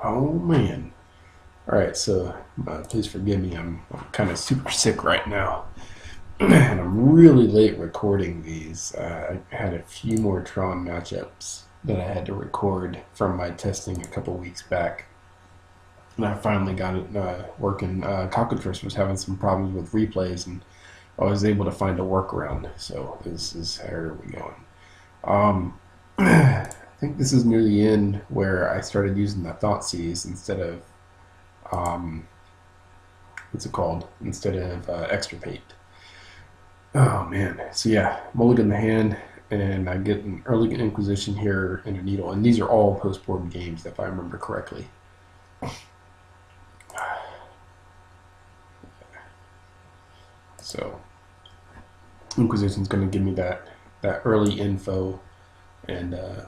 Oh man. Alright, so please forgive me. I'm kind of super sick right now. And I'm really late recording these. I had a few more Tron matchups that I had to record from my testing a couple weeks back. And I finally got it working. Cockatrice was having some problems with replays, and I was able to find a workaround. So this is how we going. I think this is near the end where I started using the Thoughtseize instead of what's it called? Instead of extirpate. Oh man. So yeah, mulligan the hand, and I get an early Inquisition here and a needle, and these are all postboard games if I remember correctly. So Inquisition's going to give me that early info, and if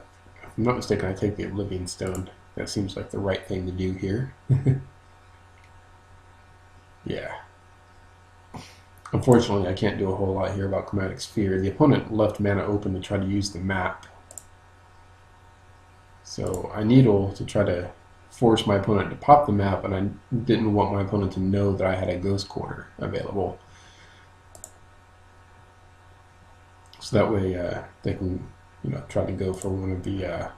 I'm not mistaken, I take the Oblivion Stone. That seems like the right thing to do here. Yeah. Unfortunately, I can't do a whole lot here about Chromatic Sphere. The opponent left mana open to try to use the map. So I needle to try to force my opponent to pop the map, and I didn't want my opponent to know that I had a Ghost Quarter available. So that way they can, try to go for one of the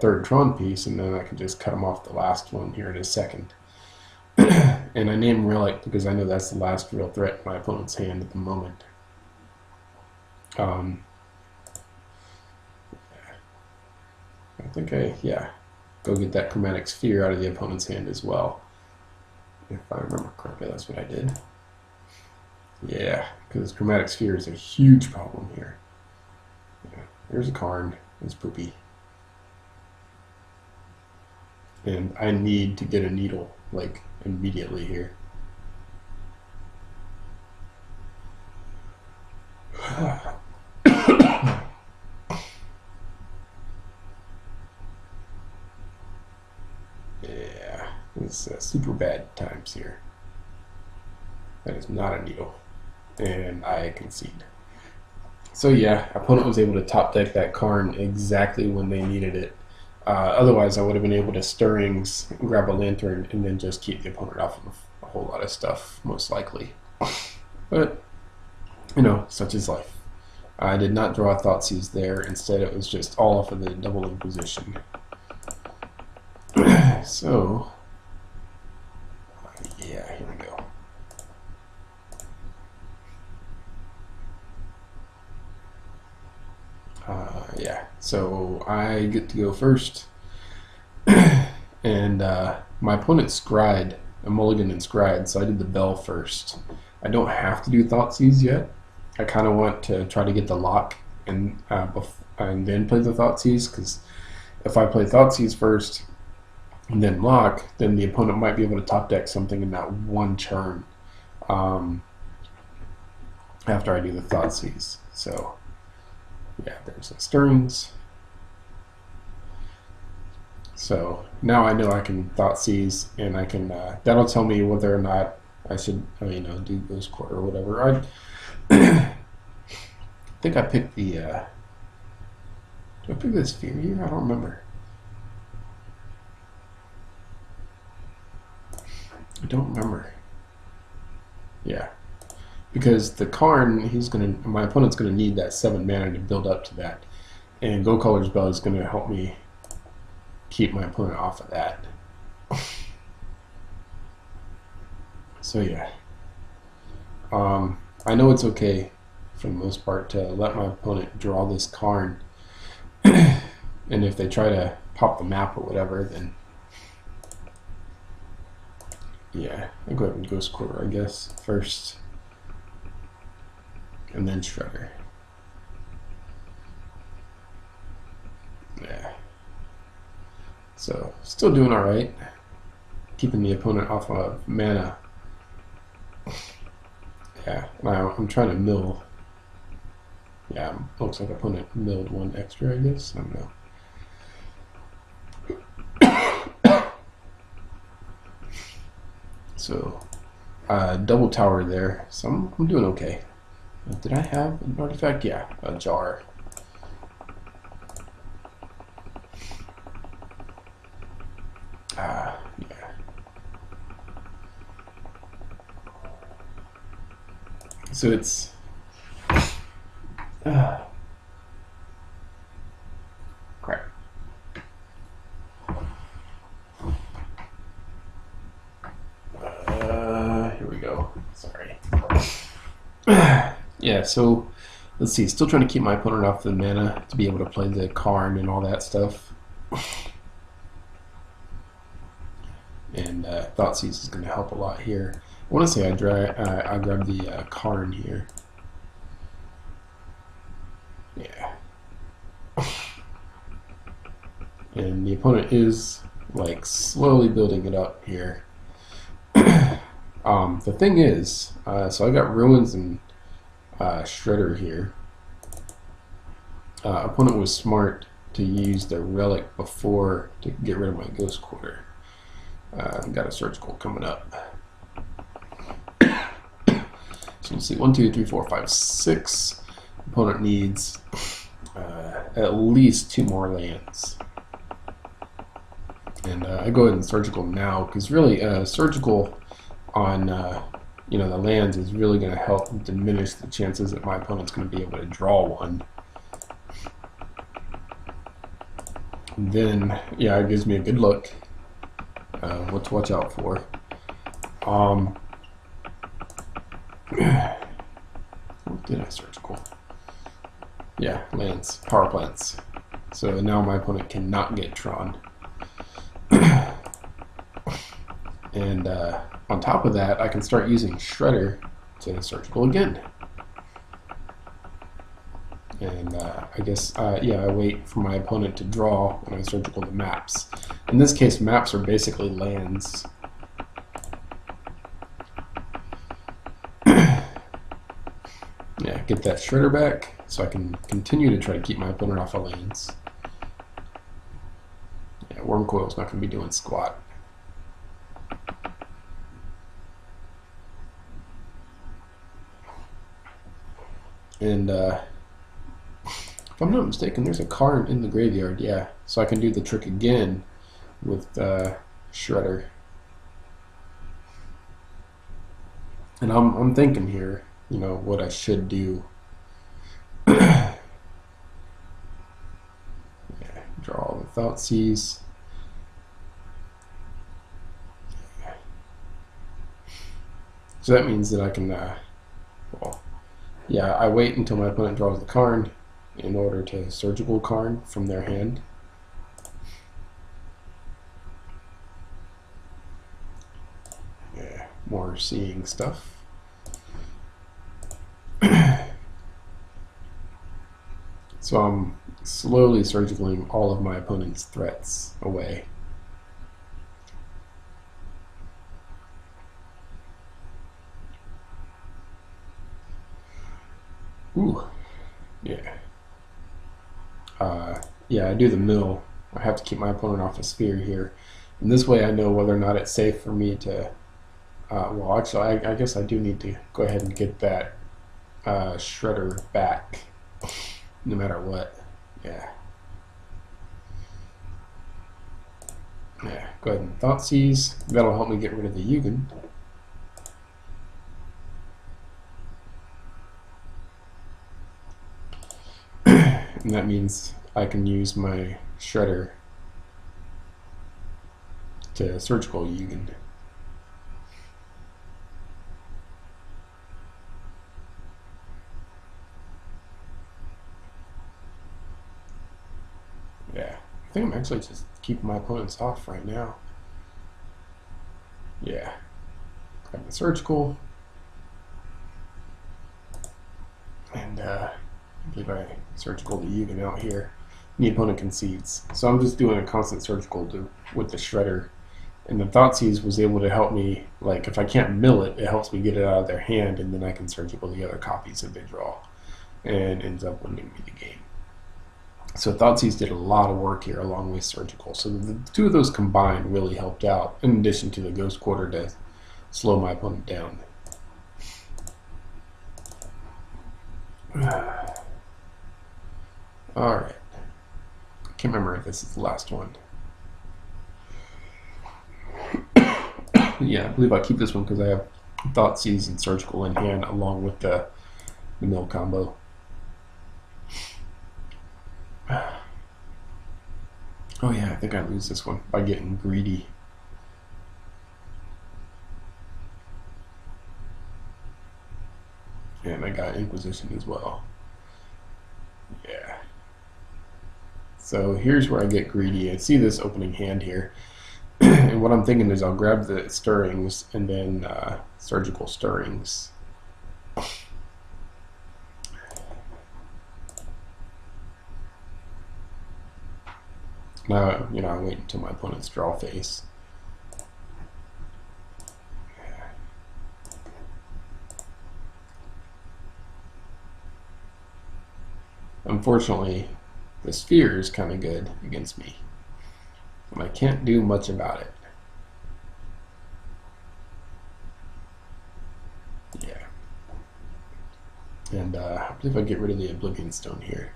third Tron piece, and then I can just cut them off the last one here in a second. And I name Relic because I know that's the last real threat in my opponent's hand at the moment. I think go get that Chromatic Sphere out of the opponent's hand as well. If I remember correctly, that's what I did. Yeah, because Chromatic Sphere is a huge problem here. Yeah, there's a Karn. It's poopy. And I need to get a needle, like, immediately here. Yeah, it's super bad times here. That is not a needle, and I concede. So yeah, opponent was able to top deck that Karn exactly when they needed it. Otherwise, I would have been able to Stirrings, grab a Lantern, and then just keep the opponent off of a whole lot of stuff, most likely. But, such is life. I did not draw a Thoughtseize there. Instead, it was just all off of the double Inquisition. So, yeah, here we go. Yeah, so I get to go first, and my opponent scryed, a mulligan and scryed, so I did the bell first. I don't have to do Thoughtseize yet. I kind of want to try to get the lock and then play the Thoughtseize, because if I play Thoughtseize first and then lock, then the opponent might be able to top deck something in that one turn after I do the Thoughtseize. So yeah, there's the Stirrings. So now I know I can Thoughtseize, and I can that'll tell me whether or not I should do Ghost Quarter or whatever. I think I picked the did I pick this Sphere here? I don't remember. I don't remember. Yeah. Because the Karn, my opponent's gonna need that 7 mana to build up to that, and Go Color's Bell is gonna help me keep my opponent off of that. So yeah, I know it's okay for the most part to let my opponent draw this Karn, and if they try to pop the map or whatever, then yeah, I'll go ahead and Ghost Quarter, I guess, first. And then Shredder. Yeah. So, still doing alright. Keeping the opponent off of mana. Yeah, now I'm trying to mill. Yeah, looks like opponent milled 1 extra, I guess. I don't know. So, double tower there. So I'm doing okay. Did I have an artifact? Yeah, a jar. Yeah. So it's crap. Here we go. Sorry. Yeah, so let's see. Still trying to keep my opponent off the mana to be able to play the Karn and all that stuff. And Thoughtseize is going to help a lot here. I want to say I grab the Karn here. Yeah. And the opponent is like slowly building it up here. The thing is, so I got Ruins and Shredder here. Opponent was smart to use the Relic before to get rid of my Ghost Quarter. Got a Surgical coming up. So you see 1, 2, 3, 4, 5, 6. Opponent needs at least 2 more lands. And I go ahead and Surgical now because really Surgical on the lands is really going to help diminish the chances that my opponent's going to be able to draw one. And then yeah, it gives me a good look. What to watch out for. What did I Surgical? Yeah, lands, power plants. So now my opponent cannot get Tron. And on top of that, I can start using Shredder to Surgical again. And I guess, yeah, I wait for my opponent to draw when I Surgical the maps. In this case, maps are basically lands. Yeah, get that Shredder back so I can continue to try to keep my opponent off of lands. Yeah, Wormcoil's not going to be doing squat. And if I'm not mistaken, there's a Karn in the graveyard, yeah. So I can do the trick again with Shredder. And I'm thinking here, what I should do. Yeah, draw all the Thoughtseize. So that means that I can, yeah, I wait until my opponent draws the Karn in order to Surgical Karn from their hand. Yeah, more seeing stuff. So I'm slowly Surgicaling all of my opponent's threats away. Ooh, yeah. Yeah, I do the mill. I have to keep my opponent off a sphere here. And this way I know whether or not it's safe for me to... well, actually, I guess I do need to go ahead and get that Shredder back, no matter what. Yeah. Yeah, go ahead and Thoughtseize. That'll help me get rid of the Yugen. And that means I can use my Shredder to Surgical Yugen. Yeah, I think I'm actually just keeping my opponents off right now. Yeah, grab the Surgical, and I believe I Surgical the Yugen out here. The opponent concedes, so I'm just doing a constant Surgical with the Shredder. And the Thoughtseize was able to help me, like if I can't mill it, it helps me get it out of their hand, and then I can Surgical the other copies that they draw, and ends up winning me the game. So Thoughtseize did a lot of work here along with Surgical. So the two of those combined really helped out, in addition to the Ghost Quarter to slow my opponent down. Alright. I can't remember if this is the last one. Yeah, I believe I'll keep this one because I have Thoughtseize and Surgical in hand along with the mill combo. Oh yeah, I think I lose this one by getting greedy. And I got Inquisition as well. Yeah. So here's where I get greedy. I see this opening hand here. And what I'm thinking is I'll grab the stirrings and then surgical stirrings. Now, I wait until my opponent's draw face. Unfortunately, the sphere is kind of good against me, and I can't do much about it. Yeah. And I believe I get rid of the Oblivion Stone here.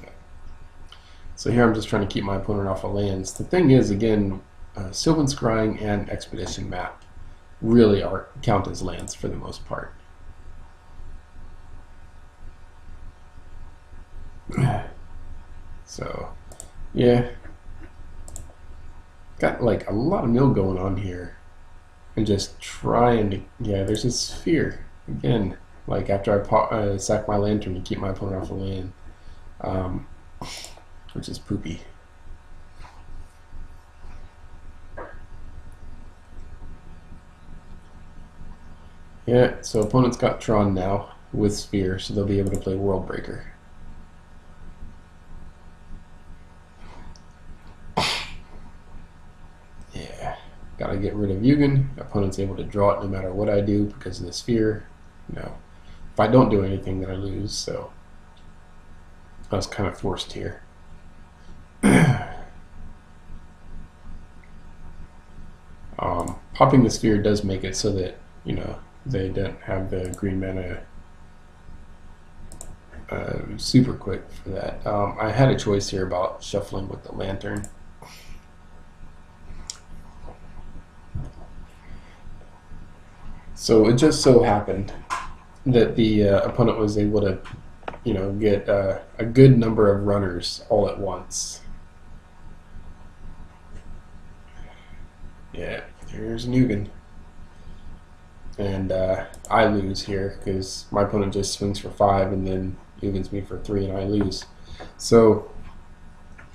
Yeah. So here I'm just trying to keep my opponent off of lands. The thing is, again, Sylvan Scrying and Expedition Map really count as lands for the most part. So, yeah, got like a lot of mill going on here, and just trying to, yeah, there's a sphere again. Like after I sack my lantern to keep my opponent off the land, which is poopy. Yeah, so opponent's got Tron now with sphere, so they'll be able to play World Breaker. Gotta get rid of Yugen. Opponent's able to draw it no matter what I do because of the sphere. If I don't do anything, then I lose. So I was kind of forced here. Popping the sphere does make it so that they don't have the green mana super quick for that. I had a choice here about shuffling with the lantern. So it just so happened that the opponent was able to, get a good number of runners all at once. Yeah, here's Yugen. And I lose here because my opponent just swings for 5 and then Yugen's me for 3 and I lose. So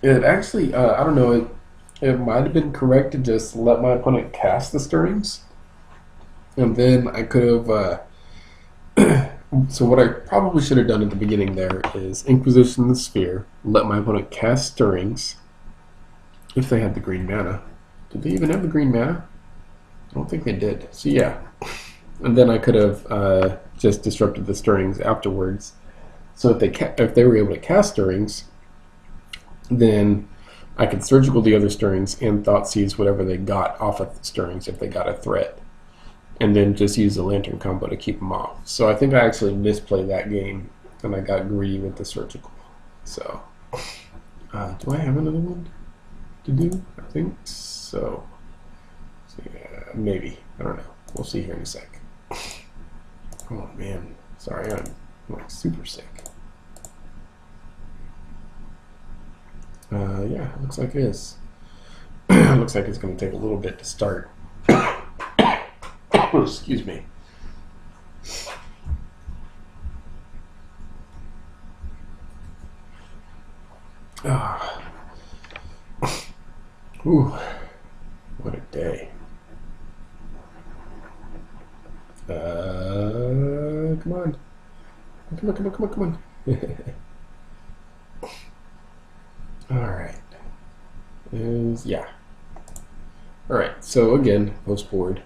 it actually, I don't know, it might have been correct to just let my opponent cast the stirrings. And then I could have, so what I probably should have done at the beginning there is Inquisition the Sphere, let my opponent cast stirrings, if they had the green mana. Did they even have the green mana? I don't think they did. So yeah, and then I could have just disrupted the stirrings afterwards. So if they were able to cast stirrings, then I could surgical the other stirrings and Thoughtseize whatever they got off of the stirrings if they got a threat, and then just use the lantern combo to keep them off. So I think I actually misplayed that game, and I got greedy with the surgical. So, do I have another one to do? I think so. Yeah, maybe. I don't know. We'll see here in a sec. Oh man, sorry, I'm like super sick. Yeah, looks like it is. Looks like it's going to take a little bit to start. Oh, excuse me. Ooh, what a day. Come on. Come on. Alright. Yeah. Alright, so again, Postboard.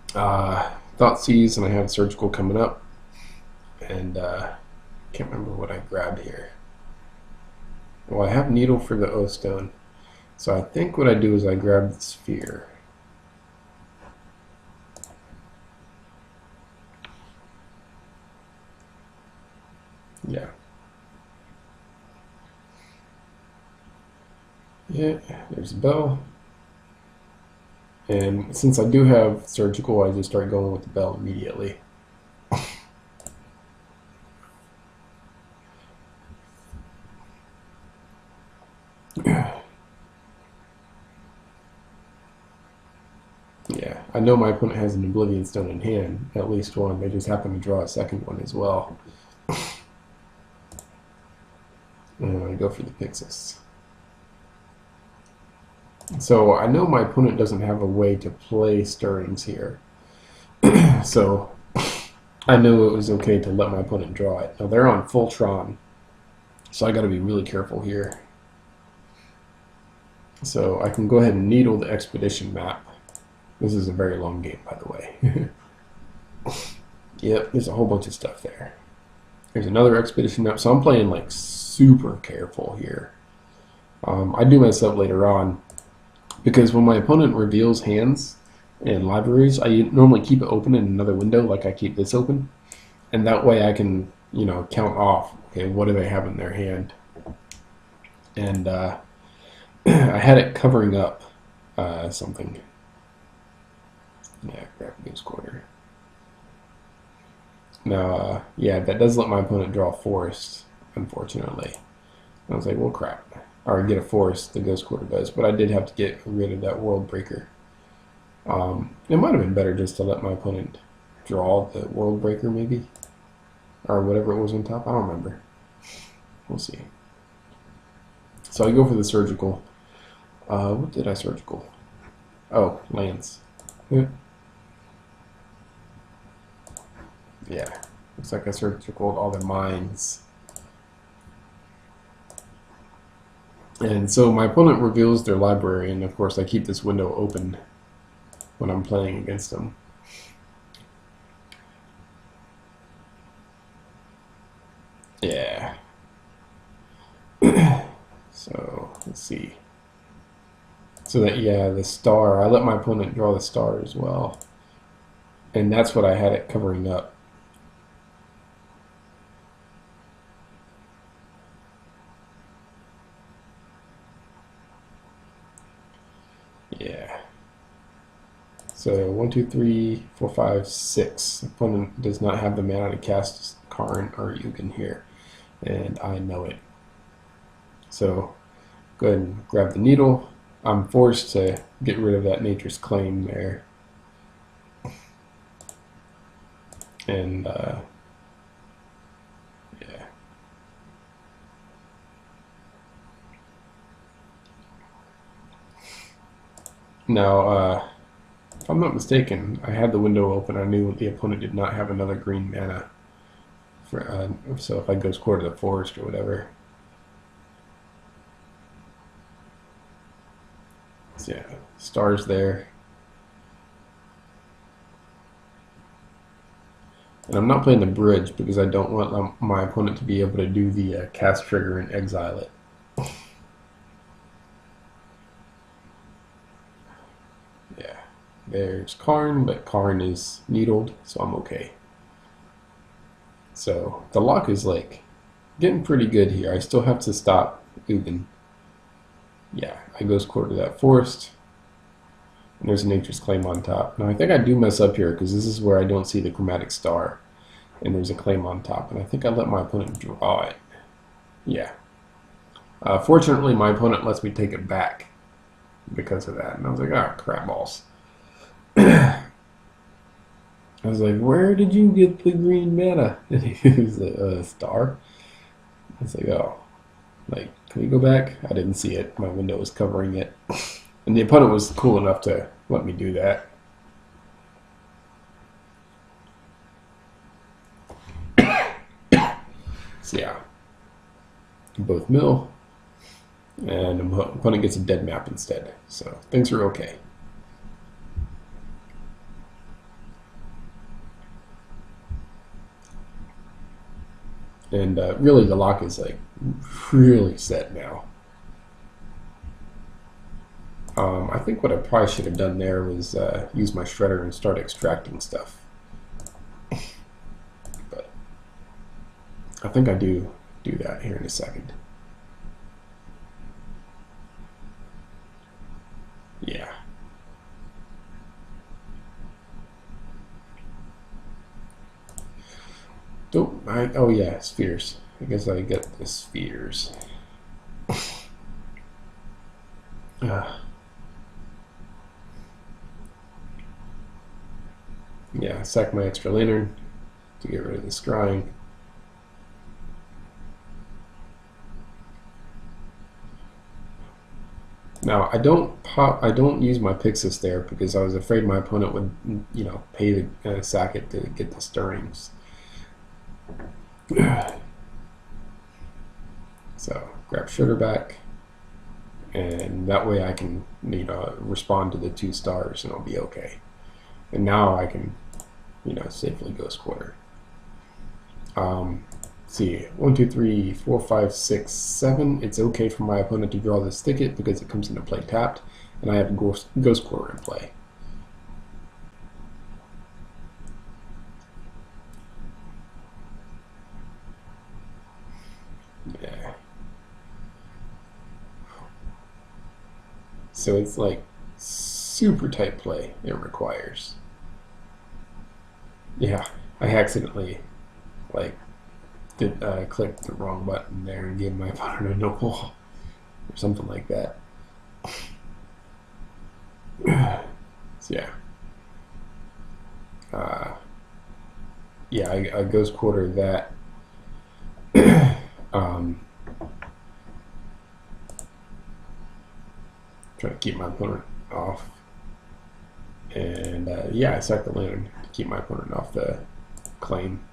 Thoughtseize, and I have Surgical coming up. And can't remember what I grabbed here. Well, I have Needle for the O-Stone. So I think what I do is I grab the Sphere. Yeah. Yeah, there's a bell. And since I do have surgical, I just start going with the bell immediately. Yeah, I know my opponent has an Oblivion Stone in hand, at least one. They just happen to draw a second one as well. And I'm going to go for the Pixis. So I know my opponent doesn't have a way to play stirrings here. So I knew it was okay to let my opponent draw it. Now they're on full Tron, so I got to be really careful here. So I can go ahead and needle the expedition map. This is a very long game, by the way. Yep, there's a whole bunch of stuff there. There's another expedition map, so I'm playing like super careful here. I do mess up later on because when my opponent reveals hands and libraries, I normally keep it open in another window, like I keep this open, and that way I can, you know, count off. Okay, what do they have in their hand? And I had it covering up something. Yeah, grab goose quarter. Now, yeah, that does let my opponent draw a forest, unfortunately. I was like, well, crap. Or get a forest, the ghost quarter does, but I did have to get rid of that world breaker. It might have been better just to let my opponent draw the world breaker, maybe, or whatever it was on top. I don't remember. We'll see. So I go for the surgical. What did I surgical? Oh, lands. Yeah, looks like I surgicaled all the mines. And so my opponent reveals their library, and of course I keep this window open when I'm playing against them. Yeah. So, let's see. So that, yeah, the star, I let my opponent draw the star as well. And that's what I had it covering up. Yeah. So 1, 2, 3, 4, 5, 6. Opponent does not have the mana to cast Karn or Ugin here, and I know it. So go ahead and grab the needle. I'm forced to get rid of that Nature's Claim there, and yeah. Now, if I'm not mistaken, I had the window open. I knew the opponent did not have another green mana. So if I go score to the forest or whatever. So yeah, stars there. And I'm not playing the bridge because I don't want my opponent to be able to do the cast trigger and exile it. Yeah, there's Karn, but Karn is needled, so I'm okay. So the lock is like getting pretty good here. I still have to stop Ugin. Yeah, I go score to that forest. And there's a Nature's Claim on top. Now I think I do mess up here because this is where I don't see the chromatic star. And there's a claim on top. And I think I let my opponent draw it. Yeah. Fortunately, my opponent lets me take it back because of that. And I was like, ah, crap balls. I was like, where did you get the green mana? And he was like, star. I was like, oh. Like, can we go back? I didn't see it. My window was covering it. And the opponent was cool enough to let me do that. So yeah. Both mill. And the opponent gets a dead map instead. So things are okay. And really the lock is like really set now. I think what I probably should have done there was use my shredder and start extracting stuff. But I think I do that here in a second. Oh yeah, spheres. I guess I get the spheres. Yeah, sack my extra lantern to get rid of the scrying. Now I don't use my Pixis there because I was afraid my opponent would, pay the sack it to get the stirrings. So grab sugar back, and that way I can respond to the 2 stars and I'll be okay. And now I can safely ghost quarter. See, 1, 2, 3, 4, 5, 6, 7. It's okay for my opponent to draw this thicket because it comes into play tapped, and I have ghost quarter in play. Yeah. So it's like super tight play it requires. Yeah, I accidentally clicked the wrong button there and gave my opponent a no pull or something like that. So yeah, I ghost quarter that. Try to keep my opponent off, and yeah, I sack the lantern to keep my opponent off the claim.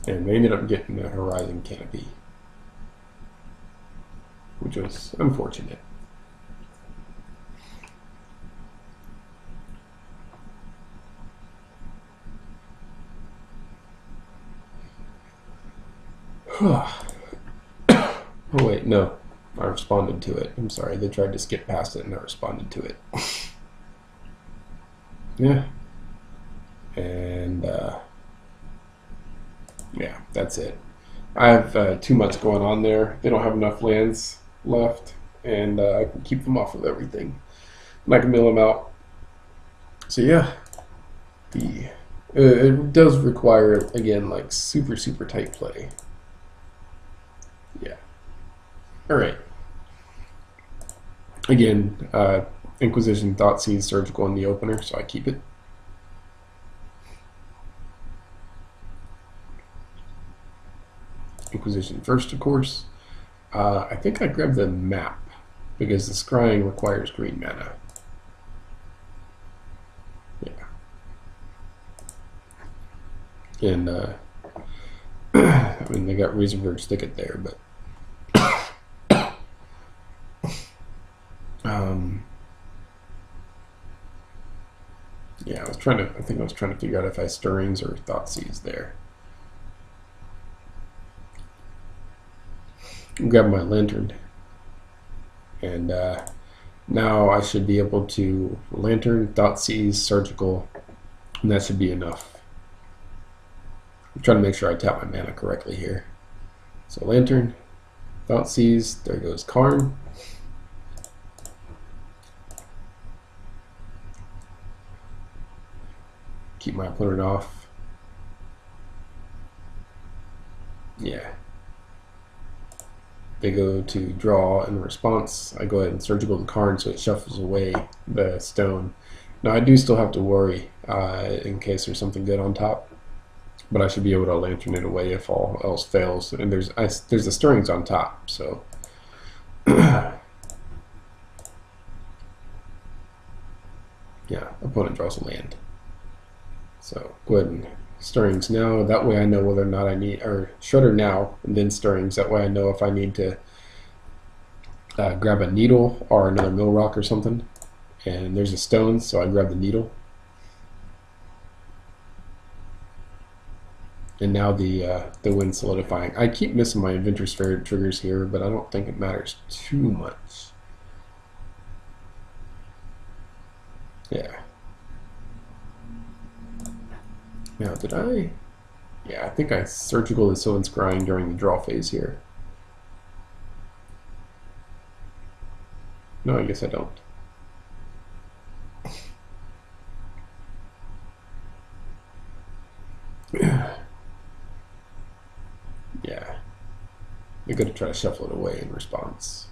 And they ended up getting the Horizon Canopy, which was unfortunate. Oh wait, no, I responded to it. I'm sorry, they tried to skip past it and I responded to it. Yeah. And yeah, that's it. I have too much going on there. They don't have enough lands left, and I can keep them off of everything. And I can mill them out. So yeah, it does require, again, like super tight play. Yeah. All right. Again, Inquisition, Thoughtseize, Surgical in the opener, so I keep it. Inquisition first, of course. I think I grabbed the map because the scrying requires green mana. Yeah. And I mean, they got Riesenberg's Thicket there, but yeah, I think I was trying to figure out if I stirrings or Thoughtseize there. Grab my lantern, and now I should be able to lantern, Thoughtseize, Surgical, and that should be enough. I'm trying to make sure I tap my mana correctly here. So lantern, Thoughtseize, there goes Karn. Keep my opponent off. Yeah. They go to draw in response. I go ahead and Surgical the Karn so it shuffles away the stone. Now I do still have to worry in case there's something good on top, but I should be able to lantern it away if all else fails. And there's the stirrings on top, so yeah, opponent draws a land. So go ahead and stirrings now. That way I know whether or not I need, or shredder now and then stirrings. That way I know if I need to grab a needle or another mill rock or something. And there's a stone, so I grab the needle. And now the wind's solidifying. I keep missing my Inventor Sphere triggers here, but I don't think it matters too much. Yeah. Now, did I? Yeah, I think I Surgical the Sylvan Scrying during the draw phase here. No, I guess I don't. They're going to try to shuffle it away in response.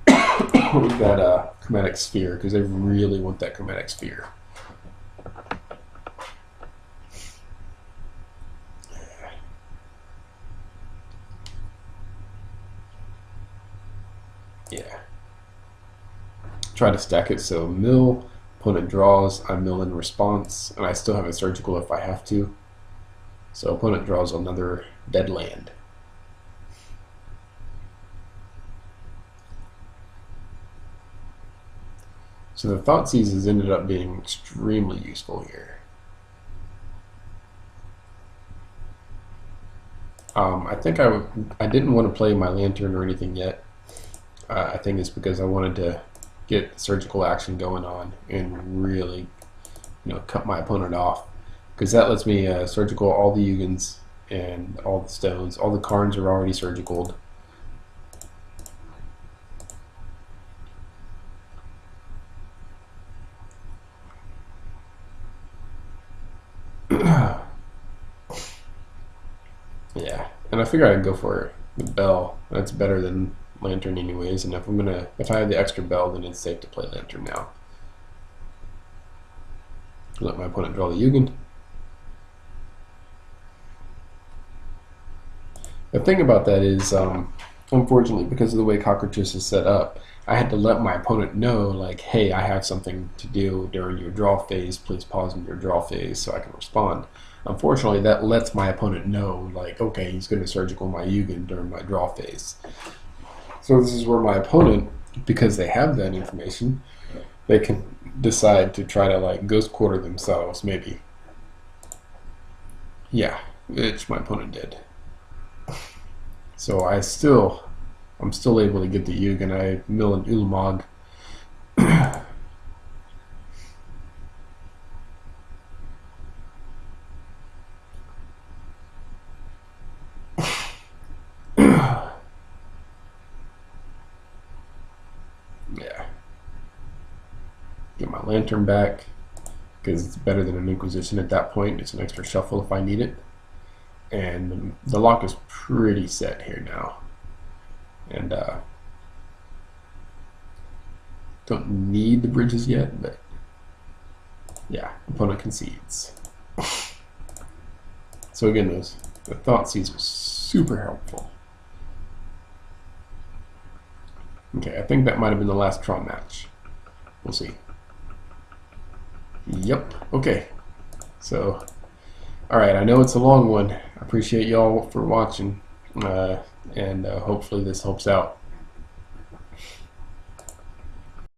We've got a chromatic sphere because they really want that chromatic sphere. Yeah. Try to stack it so mill, opponent draws, I mill in response, and I still have a surgical if I have to. So opponent draws another dead land. So the Thoughtseize has ended up being extremely useful here. I think I didn't want to play my lantern or anything yet. I think it's because I wanted to get surgical action going on and really, cut my opponent off, because that lets me surgical all the Ugins and all the stones. All the Karns are already surgicaled. Yeah, and I figure I'd go for the bell. That's better than lantern anyways, and if I have the extra bell, then it's safe to play lantern now. Let my opponent draw the Ugin. The thing about that is, unfortunately, because of the way Cockroaches is set up, I had to let my opponent know, like, hey, I have something to do during your draw phase, please pause in your draw phase so I can respond. Unfortunately, that lets my opponent know, like, okay, he's going to surgical my Ugin during my draw phase. So this is where my opponent, because they have that information, they can decide to try to, like, ghost quarter themselves, maybe. Yeah, which my opponent did. So I'm still able to get the Ugin. I mill an Ulamog. Yeah. Get my lantern back because it's better than an Inquisition at that point. It's an extra shuffle if I need it. And the lock is pretty set here now. And don't need the bridges yet, but yeah, opponent concedes. So again, the Thoughtseize was super helpful. Okay, I think that might have been the last Tron match. We'll see. Yep, okay. So, alright, I know it's a long one. I appreciate y'all for watching, and hopefully this helps out.